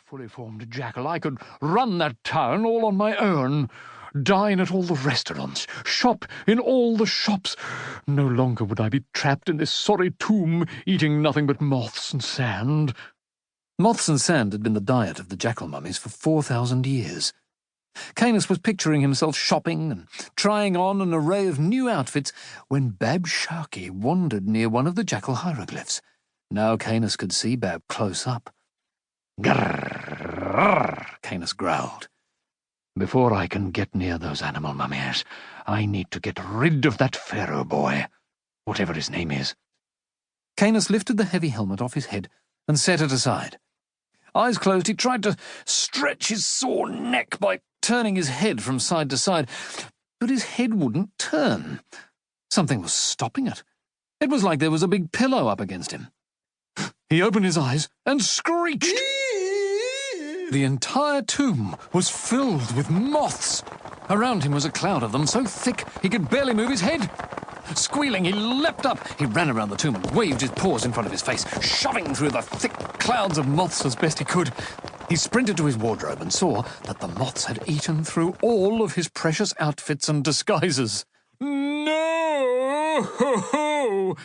fully formed jackal, I could run that town all on my own, dine at all the restaurants, shop in all the shops. No longer would I be trapped in this sorry tomb, eating nothing but moths and sand. Moths and sand had been the diet of the jackal mummies for 4,000 years. Canis was picturing himself shopping and trying on an array of new outfits when Bab Sharkey wandered near one of the jackal hieroglyphs. Now Canis could see Bab close up. "Grrr," Canis growled. "Before I can get near those animal mummies, I need to get rid of that Pharaoh boy, whatever his name is." Canis lifted the heavy helmet off his head and set it aside. Eyes closed, he tried to stretch his sore neck by turning his head from side to side, but his head wouldn't turn. Something was stopping it. It was like there was a big pillow up against him. He opened his eyes and screeched. The entire tomb was filled with moths. Around him was a cloud of them so thick he could barely move his head. Squealing, he leapt up. He ran around the tomb and waved his paws in front of his face, shoving through the thick clouds of moths as best he could. He sprinted to his wardrobe and saw that the moths had eaten through all of his precious outfits and disguises. "No!"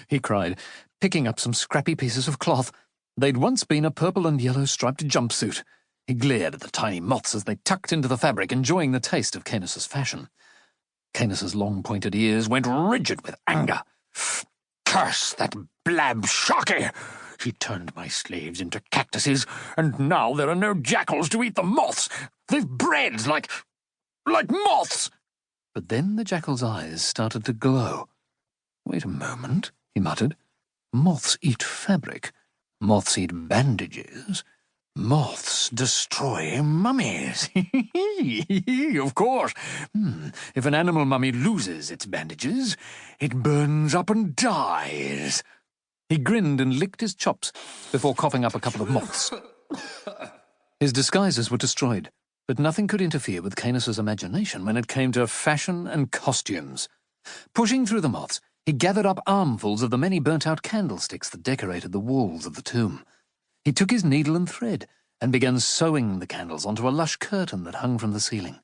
he cried, picking up some scrappy pieces of cloth. They'd once been a purple and yellow striped jumpsuit. He glared at the tiny moths as they tucked into the fabric, enjoying the taste of Canis's fashion. Canis's long-pointed ears went rigid with anger. "Curse that Bab Sharkey! He turned my slaves into cactuses, and now there are no jackals to eat the moths. They've bred like moths." But then the jackal's eyes started to glow. "Wait a moment," he muttered. "Moths eat fabric. Moths eat bandages. Moths destroy mummies." Of course. If an animal mummy loses its bandages, it burns up and dies. He grinned and licked his chops before coughing up a couple of moths. His disguises were destroyed, but nothing could interfere with Canis's imagination when it came to fashion and costumes. Pushing through the moths, he gathered up armfuls of the many burnt-out candlesticks that decorated the walls of the tomb. He took his needle and thread and began sewing the candles onto a lush curtain that hung from the ceiling.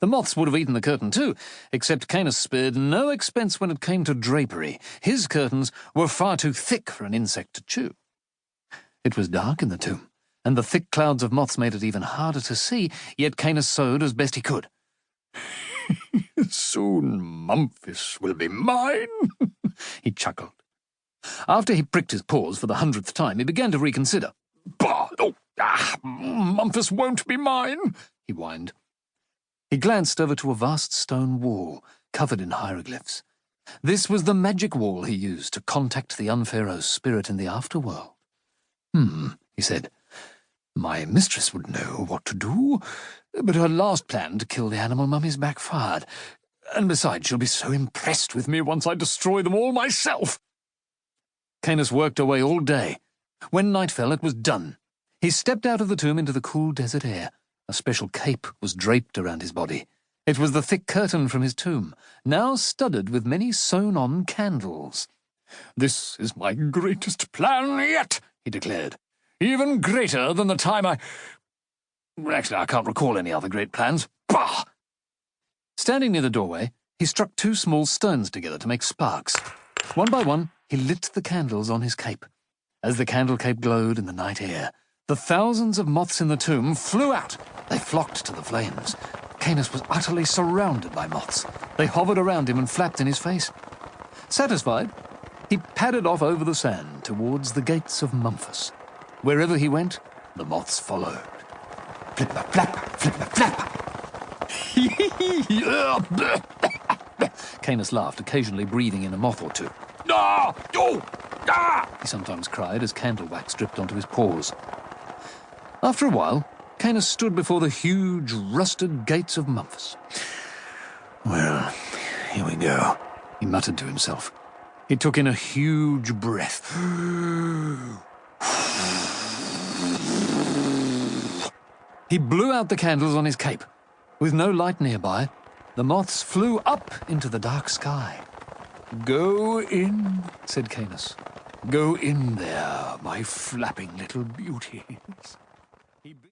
The moths would have eaten the curtain too, except Canis spared no expense when it came to drapery. His curtains were far too thick for an insect to chew. It was dark in the tomb, and the thick clouds of moths made it even harder to see, yet Canis sewed as best he could. "Soon Mumphis will be mine," he chuckled. After he pricked his paws for the 100th time, he began to reconsider. "Mumphis won't be mine," he whined. He glanced over to a vast stone wall covered in hieroglyphs. This was the magic wall he used to contact the Unpharaoh's spirit in the afterworld. He said. "My mistress would know what to do, but her last plan to kill the animal mummies backfired. And besides, she'll be so impressed with me once I destroy them all myself." Canis worked away all day. When night fell, it was done. He stepped out of the tomb into the cool desert air. A special cape was draped around his body. It was the thick curtain from his tomb, now studded with many sewn-on candles. "This is my greatest plan yet," he declared. "Even greater than the time Actually, I can't recall any other great plans. Bah!" Standing near the doorway, he struck two small stones together to make sparks. One by one, he lit the candles on his cape. As the candle cape glowed in the night air, the thousands of moths in the tomb flew out. They flocked to the flames. Canis was utterly surrounded by moths. They hovered around him and flapped in his face. Satisfied, he padded off over the sand towards the gates of Mumphis. Wherever he went, the moths followed. Flip-a-flap, flip-a-flap. Canis laughed, occasionally breathing in a moth or two. "Ah! Oh! Ah!" he sometimes cried as candle wax dripped onto his paws. After a while, Canis stood before the huge, rusted gates of Mumphis. "Well, here we go," he muttered to himself. He took in a huge breath. He blew out the candles on his cape. With no light nearby, the moths flew up into the dark sky. "Go in," said Canis. "Go in there, my flapping little beauties."